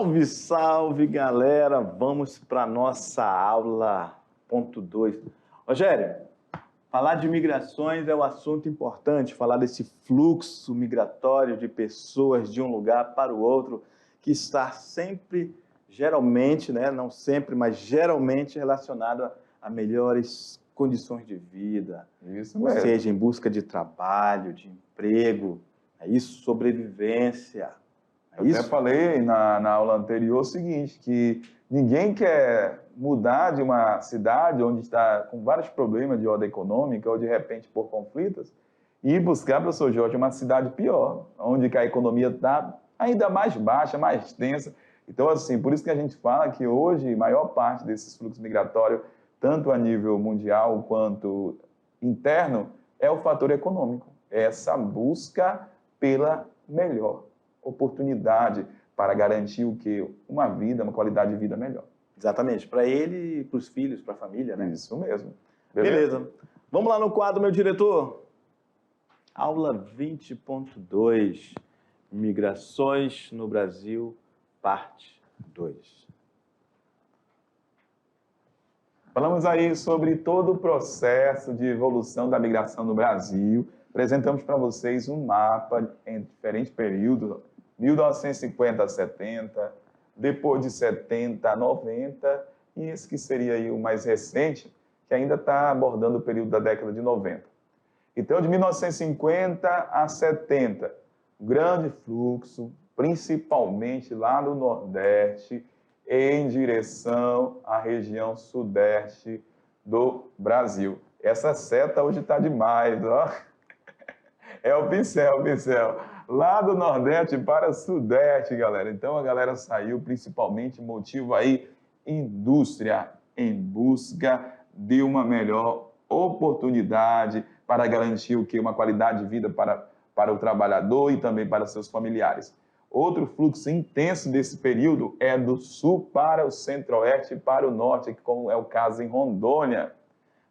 Salve, salve, galera! Vamos para nossa aula ponto 2. Rogério, falar de migrações é um assunto importante, falar desse fluxo migratório de pessoas de um lugar para o outro, que está sempre, geralmente, né, não sempre, mas geralmente relacionado a melhores condições de vida. Isso ou mesmo. seja, em busca de trabalho, de emprego, é isso, sobrevivência. Eu até falei na aula anterior o seguinte, que ninguém quer mudar de uma cidade onde está com vários problemas de ordem econômica ou, de repente, por conflitos, e buscar, professor Jorge, uma cidade pior, onde que a economia está ainda mais baixa, mais tensa. Então, assim, por isso que a gente fala que hoje a maior parte desses fluxos migratórios, tanto a nível mundial quanto interno, é o fator econômico. É essa busca pela melhor oportunidade para garantir o quê? Uma vida, uma qualidade de vida melhor. Exatamente, para ele, para os filhos, para a família, né? Isso mesmo. Beleza. Vamos lá no quadro, meu diretor. Aula 20.2, Migrações no Brasil, parte 2. Falamos aí sobre todo o processo de evolução da migração no Brasil. Apresentamos para vocês um mapa em diferentes períodos, 1950 a 70, depois de 70 a 90, e esse que seria aí o mais recente, que ainda está abordando o período da década de 90. Então, de 1950 a 70, grande fluxo, principalmente lá no Nordeste, em direção à região Sudeste do Brasil. Essa seta hoje está demais, ó. É o pincel. Lá do Nordeste para o Sudeste, galera. Então, a galera saiu principalmente motivo aí indústria em busca de uma melhor oportunidade para garantir o quê? Uma qualidade de vida para o trabalhador e também para seus familiares. Outro fluxo intenso desse período é do sul para o centro-oeste e para o norte, como é o caso em Rondônia.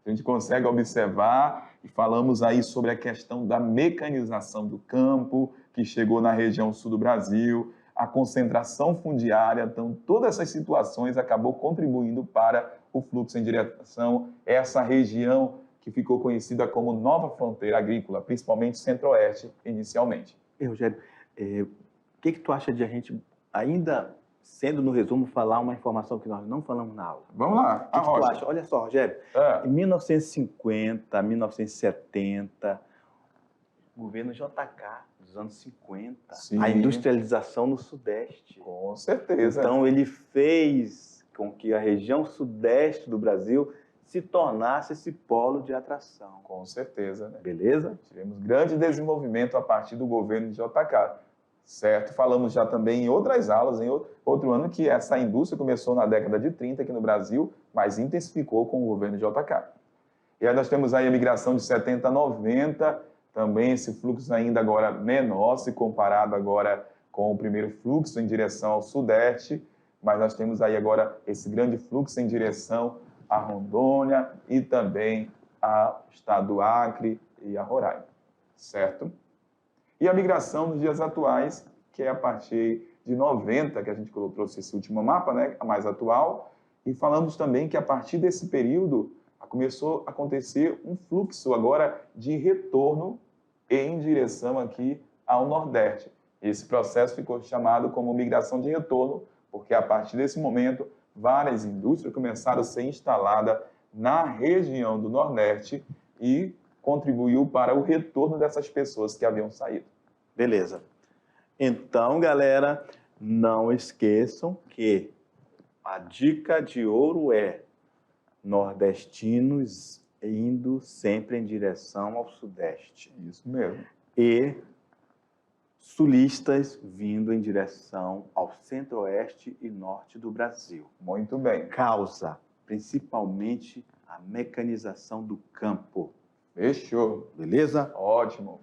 A gente consegue observar e falamos aí sobre a questão da mecanização do campo, que chegou na região sul do Brasil, a concentração fundiária. Então, todas essas situações acabou contribuindo para o fluxo em direção a essa região que ficou conhecida como Nova Fronteira Agrícola, principalmente centro-oeste, inicialmente. Rogério, o que tu acha de a gente, ainda sendo no resumo, falar uma informação que nós não falamos na aula? Vamos lá. O que tu acha? Olha só, Rogério, em 1950, 1970, o governo JK, dos anos 50, Sim. A industrialização no Sudeste. Com certeza. Então, ele fez com que a região Sudeste do Brasil se tornasse esse polo de atração. Com certeza, né? Beleza? Tivemos grande desenvolvimento a partir do governo de JK. Certo? Falamos já também em outras aulas, em outro ano, que essa indústria começou na década de 30 aqui no Brasil, mas intensificou com o governo de JK. E aí nós temos aí a migração de 70 a 90, também esse fluxo ainda agora menor, se comparado agora com o primeiro fluxo em direção ao Sudeste, mas nós temos aí agora esse grande fluxo em direção a Rondônia e também ao estado do Acre e a Roraima, certo? E a migração nos dias atuais, que é a partir de 90, que a gente trouxe esse último mapa, né, a mais atual, e falamos também que a partir desse período começou a acontecer um fluxo agora de retorno em direção aqui ao Nordeste. Esse processo ficou chamado como migração de retorno, porque a partir desse momento várias indústrias começaram a ser instaladas na região do Nordeste e contribuiu para o retorno dessas pessoas que haviam saído. Beleza. Então, galera, não esqueçam que a dica de ouro é nordestinos indo sempre em direção ao Sudeste. Isso mesmo. E sulistas vindo em direção ao centro-oeste e norte do Brasil. Muito bem. Causa, principalmente, a mecanização do campo. Fechou. Beleza? Ótimo.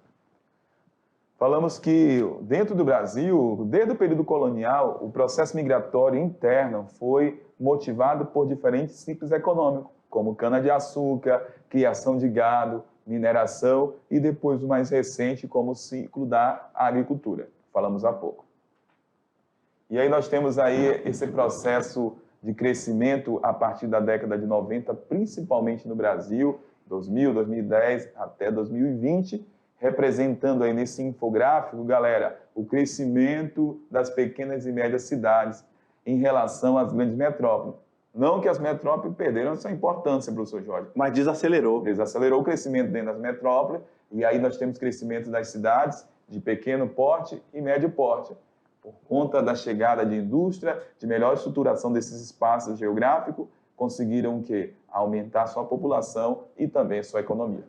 Falamos que dentro do Brasil, desde o período colonial, o processo migratório interno foi motivado por diferentes ciclos econômicos, como cana-de-açúcar, criação de gado, mineração e depois o mais recente como o ciclo da agricultura. Falamos há pouco. E aí nós temos aí esse processo de crescimento a partir da década de 90, principalmente no Brasil, 2000, 2010 até 2020, representando aí nesse infográfico, galera, o crescimento das pequenas e médias cidades em relação às grandes metrópoles. Não que as metrópoles perderam sua importância, professor Jorge. Mas desacelerou. Desacelerou o crescimento dentro das metrópoles, e aí nós temos crescimento das cidades de pequeno porte e médio porte, por conta da chegada de indústria, de melhor estruturação desses espaços geográficos, conseguiram o quê? Aumentar sua população e também sua economia.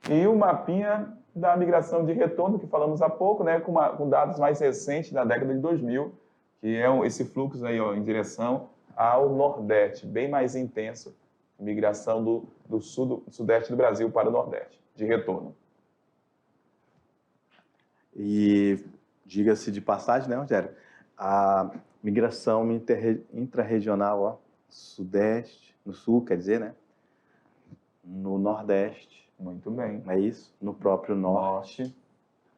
E o mapinha da migração de retorno, que falamos há pouco, né, com dados mais recentes da década de 2000, que é esse fluxo aí, ó, em direção ao Nordeste, bem mais intenso, migração do Sudeste do Brasil para o Nordeste, de retorno. E diga-se de passagem, né, Rogério? A migração intrarregional, ó, Sudeste, no Sul, quer dizer, né? No Nordeste. Muito bem. É isso? No próprio Norte.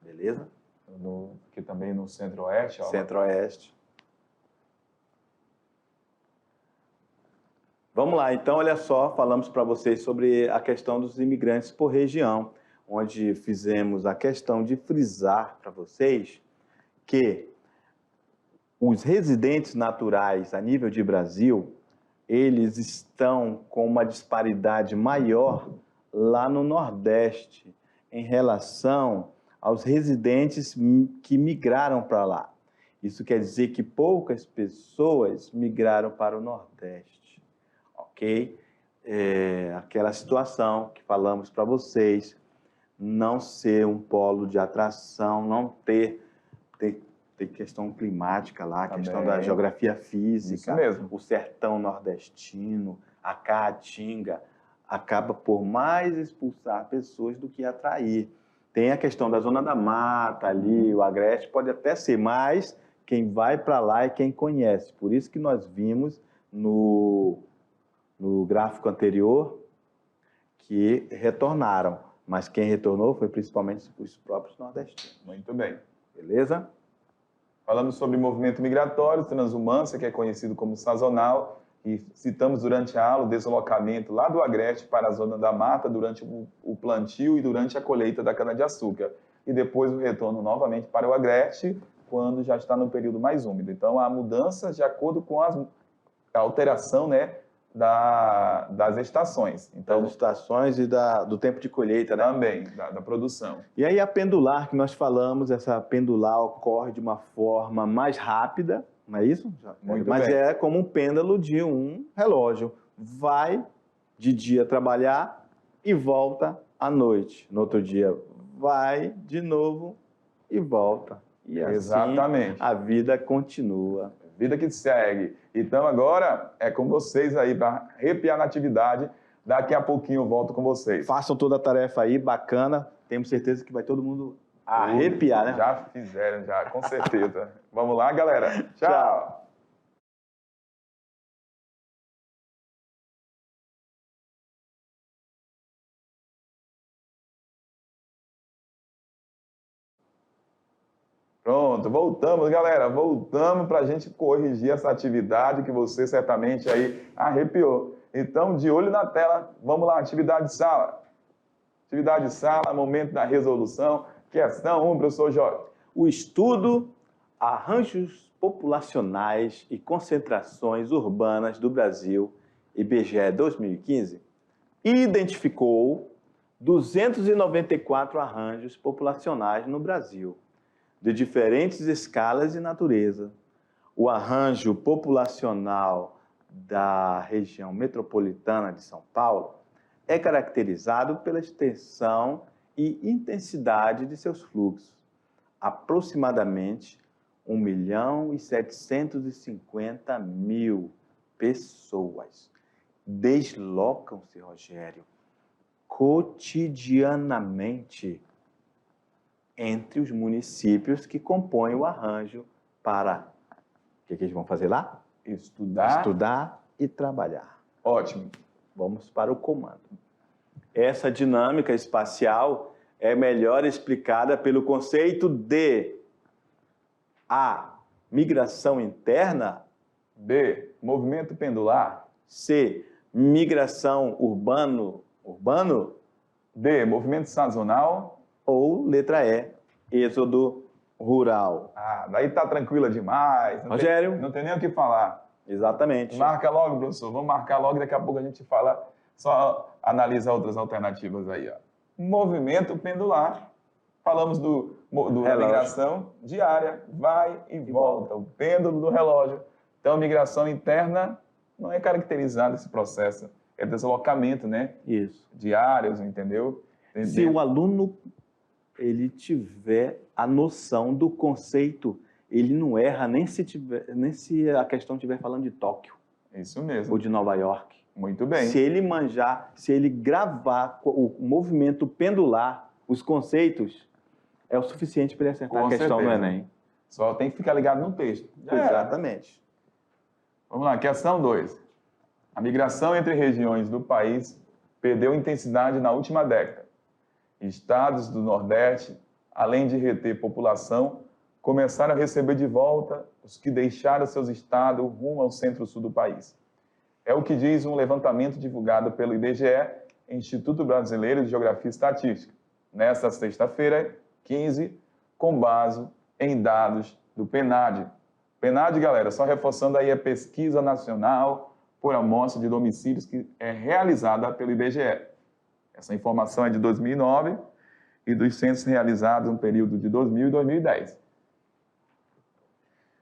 Beleza? Que também no Centro-Oeste. Centro-Oeste. Vamos lá, então, olha só, falamos para vocês sobre a questão dos imigrantes por região, onde fizemos a questão de frisar para vocês que os residentes naturais a nível de Brasil, eles estão com uma disparidade maior lá no Nordeste, em relação aos residentes que migraram para lá. Isso quer dizer que poucas pessoas migraram para o Nordeste, ok? Aquela situação que falamos para vocês, não ser um polo de atração, não ter questão climática lá, Também. Questão da geografia física, isso mesmo. O sertão nordestino, a caatinga, acaba por mais expulsar pessoas do que atrair. Tem a questão da zona da mata ali, o Agreste pode até ser, mas quem vai para lá é quem conhece. Por isso que nós vimos no gráfico anterior que retornaram, mas quem retornou foi principalmente os próprios nordestinos. Muito bem. Beleza? Falamos sobre movimento migratório, transhumância, que é conhecido como sazonal, e citamos durante a aula o deslocamento lá do Agreste para a zona da mata durante o plantio e durante a colheita da cana-de-açúcar. E depois o retorno novamente para o Agreste, quando já está no período mais úmido. Então, há mudanças de acordo com a alteração, né, das estações. Então, Das estações e do tempo de colheita, né? Também, da produção. E aí a pendular que nós falamos, essa pendular ocorre de uma forma mais rápida, não é isso? Muito Mas bem. é como um pêndulo de um relógio. Vai de dia trabalhar e volta à noite. No outro dia vai de novo e volta. E assim Exatamente. a vida continua. Vida que segue. Então agora é com vocês aí para arrepiar na atividade. Daqui a pouquinho eu volto com vocês. Façam toda a tarefa aí, bacana. Temos certeza que vai todo mundo arrepiar, né? Já fizeram, já, com certeza. Vamos lá, galera. Tchau. Pronto, voltamos, galera. Voltamos para a gente corrigir essa atividade que você certamente aí arrepiou. Então, de olho na tela, vamos lá, atividade de sala. Atividade de sala, momento da resolução. Questão 1, professor Jorge. O estudo Arranjos Populacionais e Concentrações Urbanas do Brasil, IBGE 2015, identificou 294 arranjos populacionais no Brasil, de diferentes escalas e natureza. O arranjo populacional da região metropolitana de São Paulo é caracterizado pela extensão e intensidade de seus fluxos. Aproximadamente 1.750.000 pessoas deslocam-se, Rogério, cotidianamente entre os municípios que compõem o arranjo para... O que eles vão fazer lá? Estudar e trabalhar. Ótimo. Vamos para o comando. Essa dinâmica espacial é melhor explicada pelo conceito de A. Migração interna. B. Movimento pendular. C. Migração urbano. D. Movimento sazonal. Ou letra E. Êxodo rural. Ah, daí tá tranquila demais. Rogério? Não tem nem o que falar. Exatamente. Marca logo, professor. Vamos marcar logo, daqui a pouco a gente fala, só analisa outras alternativas aí. Ó. Movimento pendular. Falamos da migração diária, vai e volta, o pêndulo do relógio. Então, migração interna não é caracterizado esse processo, é deslocamento, né? Isso. Diários, entendeu? Se o aluno ele tiver a noção do conceito, ele não erra nem se a questão estiver falando de Tóquio. Isso mesmo. Ou de Nova York. Muito bem. Se ele manjar, se ele gravar o movimento pendular, os conceitos, é o suficiente para ele acertar a questão do Enem. Só tem que ficar ligado no texto. Exatamente. Vamos lá, questão 2. A migração entre regiões do país perdeu intensidade na última década. Estados do Nordeste, além de reter população, começaram a receber de volta os que deixaram seus estados rumo ao centro-sul do país. É o que diz um levantamento divulgado pelo IBGE, Instituto Brasileiro de Geografia e Estatística, nesta sexta-feira, 15, com base em dados do PNAD. PNAD, galera, só reforçando aí a pesquisa nacional por amostra de domicílios que é realizada pelo IBGE. Essa informação é de 2009 e dos censos realizados no período de 2000 e 2010.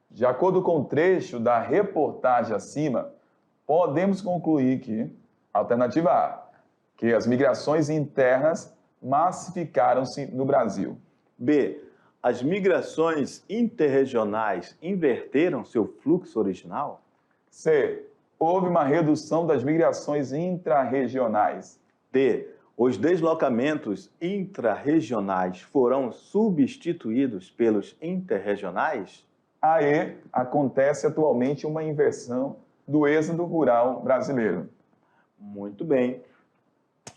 De acordo com o trecho da reportagem acima, podemos concluir que, alternativa A, que as migrações internas massificaram-se no Brasil. B, as migrações interregionais inverteram seu fluxo original? C, houve uma redução das migrações intrarregionais. D, os deslocamentos intrarregionais foram substituídos pelos interregionais? Aí acontece atualmente uma inversão do êxodo rural brasileiro. Muito bem.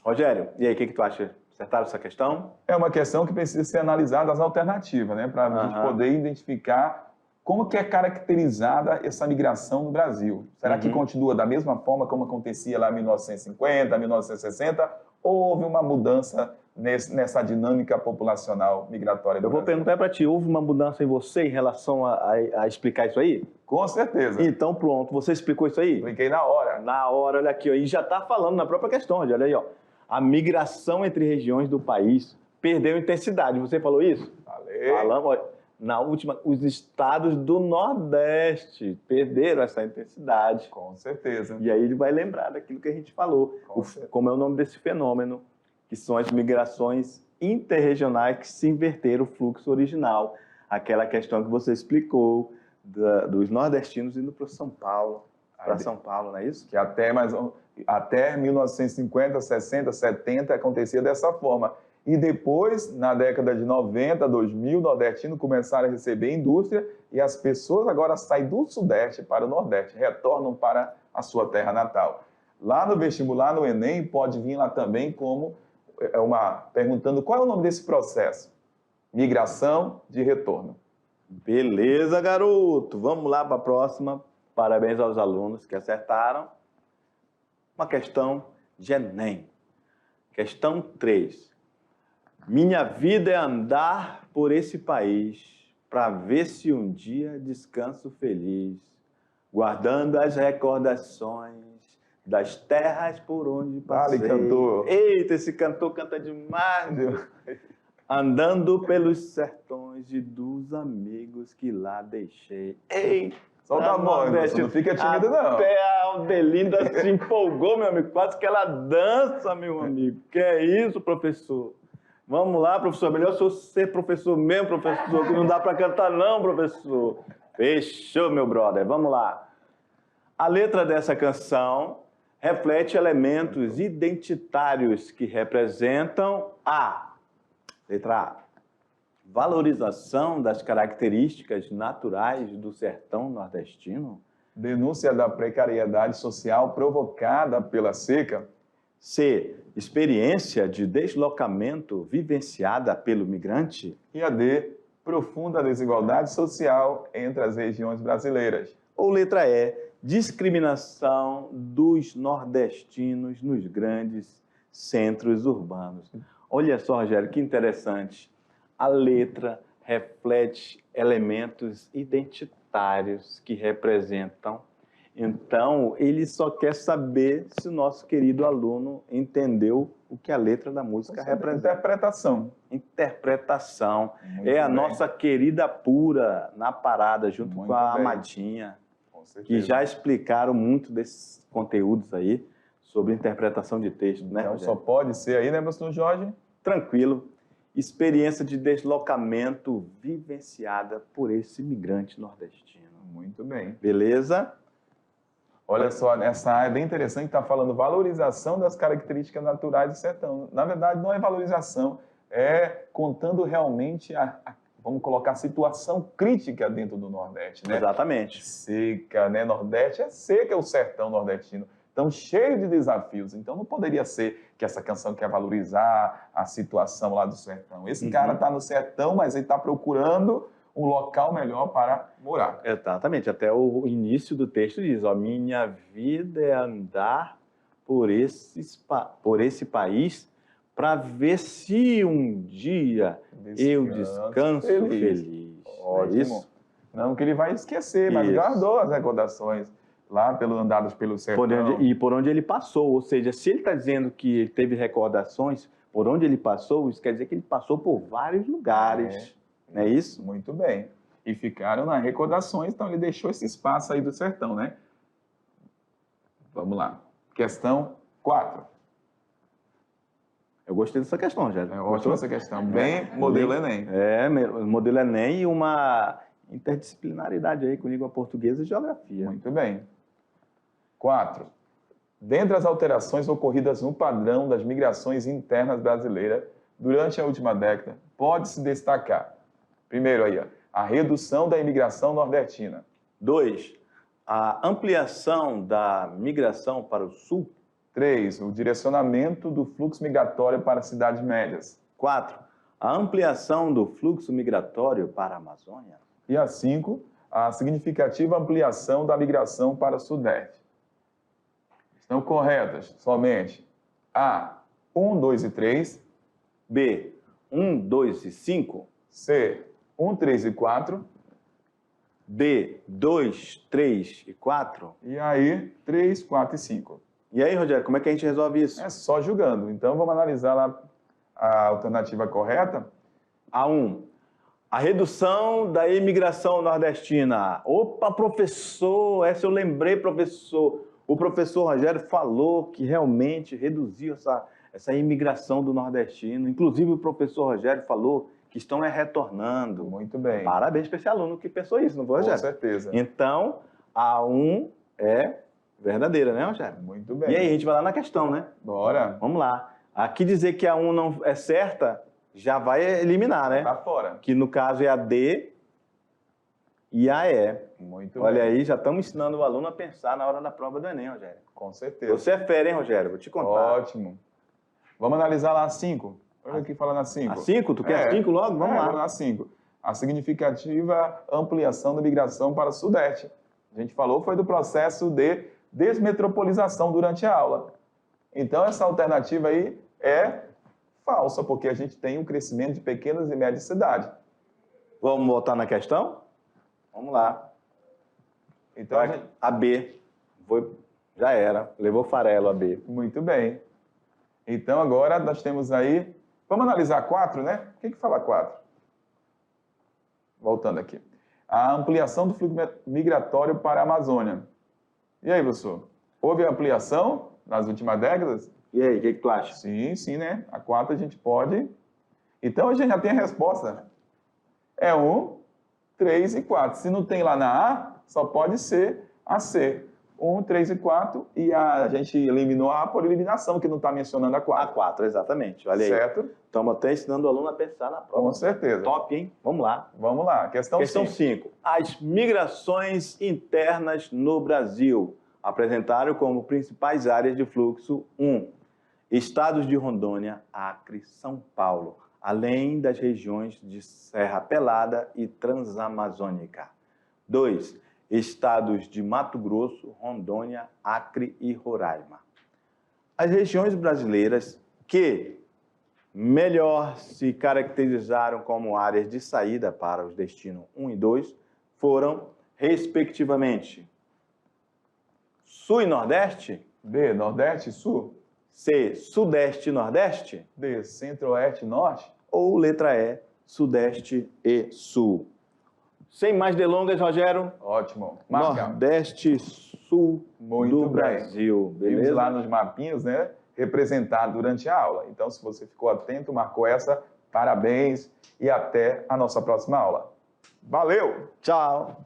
Rogério, e aí, o que tu acha? Acertaram essa questão? É uma questão que precisa ser analisada as alternativas, né? Para a gente poder identificar como que é caracterizada essa migração no Brasil. Será que continua da mesma forma como acontecia lá em 1950, 1960? Ou houve uma mudança nessa dinâmica populacional migratória do Brasil? Eu vou perguntar para ti, houve uma mudança em você em relação a explicar isso aí? Com certeza. Então pronto, você explicou isso aí? Expliquei na hora. Na hora, olha aqui, ó, e já está falando na própria questão, olha aí, ó. A migração entre regiões do país perdeu intensidade. Você falou isso? Falei. Falamos, olha, na última, os estados do Nordeste perderam essa intensidade. Com certeza. E aí ele vai lembrar daquilo que a gente falou. Como é o nome desse fenômeno, que são as migrações interregionais que se inverteram o fluxo original. Aquela questão que você explicou dos nordestinos indo para São Paulo. Para São Paulo, não é isso? Que até 1950, 60, 70 acontecia dessa forma. E depois, na década de 90, 2000, o nordestino começaram a receber indústria e as pessoas agora saem do Sudeste para o Nordeste, retornam para a sua terra natal. Lá no vestibular, no Enem, pode vir lá também como perguntando qual é o nome desse processo. Migração de retorno. Beleza, garoto. Vamos lá para a próxima. Parabéns aos alunos que acertaram. Uma questão de Enem. Questão 3. Minha vida é andar por esse país para ver se um dia descanso feliz, guardando as recordações das terras por onde passei. Vale, cantor. Eita, esse cantor canta demais. Andando pelos sertões e dos amigos que lá deixei. Eita! Solta a voz, não fica tímido, não. Até a Aldelinda se empolgou, meu amigo. Quase que ela dança, meu amigo. Que é isso, professor? Vamos lá, professor. Melhor se eu ser professor mesmo, professor, que não dá para cantar não, professor. Fechou, meu brother. Vamos lá. A letra dessa canção reflete elementos identitários que representam letra A, valorização das características naturais do sertão nordestino. Denúncia da precariedade social provocada pela seca. C, experiência de deslocamento vivenciada pelo migrante. E a D, profunda desigualdade social entre as regiões brasileiras. Ou letra E, discriminação dos nordestinos nos grandes centros urbanos. Olha só, Rogério, que interessante. A letra reflete elementos identitários que representam. Então, ele só quer saber se o nosso querido aluno entendeu o que a letra da música representa. Interpretação. Interpretação. Muito É a bem. nossa querida Pura na parada, junto Muito com a bem. Amadinha, Com certeza. que já explicaram muito desses conteúdos aí sobre interpretação de texto, né, Então, Rogério? só pode ser aí, né, professor Jorge? Tranquilo. Experiência de deslocamento vivenciada por esse imigrante nordestino. Muito bem. Beleza? Olha só, essa área é bem interessante, está falando valorização das características naturais do sertão. Na verdade, não é valorização, é contando realmente vamos colocar, a situação crítica dentro do Nordeste, né? Exatamente. Seca, né? Nordeste é seca, é o sertão nordestino. Então, cheio de desafios. Então, não poderia ser que essa canção quer valorizar a situação lá do sertão. Esse cara está no sertão, mas ele está procurando um local melhor para morar. Exatamente. Até o início do texto diz, ó, minha vida é andar por esse país para ver se um dia eu descanso feliz. Ótimo. É isso? Não que ele vai esquecer, mas Isso. guardou as recordações lá andadas pelo sertão. Por onde ele passou. Ou seja, se ele está dizendo que ele teve recordações por onde ele passou, isso quer dizer que ele passou por vários lugares. Não é isso? Muito bem. E ficaram nas recordações, então ele deixou esse espaço aí do sertão, né? Vamos lá. Questão 4. Eu gostei dessa questão, Rogério. É ótima essa questão. Bem modelo Enem. É, modelo Enem e uma interdisciplinaridade aí com língua portuguesa e geografia. Muito bem. 4. Dentre as alterações ocorridas no padrão das migrações internas brasileiras durante a última década, pode-se destacar, primeiro aí, ó, a redução da imigração nordestina. 2. A ampliação da migração para o sul. 3. O direcionamento do fluxo migratório para cidades médias. 4. A ampliação do fluxo migratório para a Amazônia. E a 5. A significativa ampliação da migração para o Sudeste. Estão corretas somente A, 1, 2 e 3. B, 1, 2 e 5. C, 1, 3 e 4. D, 2, 3 e 4. E aí, 3, 4 e 5. E aí, Rogério, como é que a gente resolve isso? É só julgando. Então, vamos analisar lá a alternativa correta. A1. A redução da imigração nordestina. Opa, professor, essa eu lembrei, professor. O professor Rogério falou que realmente reduziu essa imigração do nordestino. Inclusive, o professor Rogério falou que estão retornando. Muito bem. Parabéns para esse aluno que pensou isso, não foi, Rogério? Com certeza. Então, a 1 é verdadeira, né, Rogério? Muito bem. E aí, a gente vai lá na questão, né? Bora. Vamos lá. Aqui dizer que a 1 não é certa, já vai eliminar, né? Tá fora. Que no caso é a D e a E. Muito Olha bem. aí, já estamos ensinando o aluno a pensar na hora da prova do Enem, Rogério. Com certeza. Você é fera, hein, Rogério? Vou te contar. Ótimo. Vamos analisar lá a 5. Olha aqui falando a 5. A 5? Tu quer 5 logo? Vamos lá. Vamos lá, 5. A significativa ampliação da migração para o Sudeste. A gente falou foi do processo de desmetropolização durante a aula. Então, essa alternativa aí é falsa, porque a gente tem um crescimento de pequenas e médias cidades. Vamos voltar na questão? Vamos lá. Então, A B. Já era. Levou farelo a B. muito bem. Então, agora nós temos aí... Vamos analisar 4, né? O que fala 4? Voltando aqui. A ampliação do fluxo migratório para a Amazônia. E aí, professor? Houve ampliação nas últimas décadas? E aí, o que tu acha? Sim, sim, né? A 4 a gente pode... Então, a gente já tem a resposta. É 1, 3 e 4. Se não tem lá na A, só pode ser a C. 1, 3 e 4. E a gente eliminou a A por eliminação, que não está mencionando a 4. A 4, exatamente. Olha aí. Certo? Estamos até ensinando o aluno a pensar na prova. Com certeza. Top, hein? Vamos lá. Vamos lá. Questão 5. As migrações internas no Brasil apresentaram como principais áreas de fluxo 1. Estados de Rondônia, Acre, São Paulo. além das regiões de Serra Pelada e Transamazônica. 2. Estados de Mato Grosso, Rondônia, Acre e Roraima. As regiões brasileiras que melhor se caracterizaram como áreas de saída para os destinos 1 e 2 foram, respectivamente, Sul e Nordeste, B, Nordeste e Sul. C, Sudeste e Nordeste, D, Centro-Oeste e Norte. ou letra E, Sudeste e Sul. Sem mais delongas, Rogério, Ótimo. Marca. Nordeste, Sul Muito do bem. Brasil, Vimos beleza? lá nos mapinhas, né? Representado durante a aula. Então, se você ficou atento, marcou essa, parabéns e até a nossa próxima aula. Valeu! Tchau!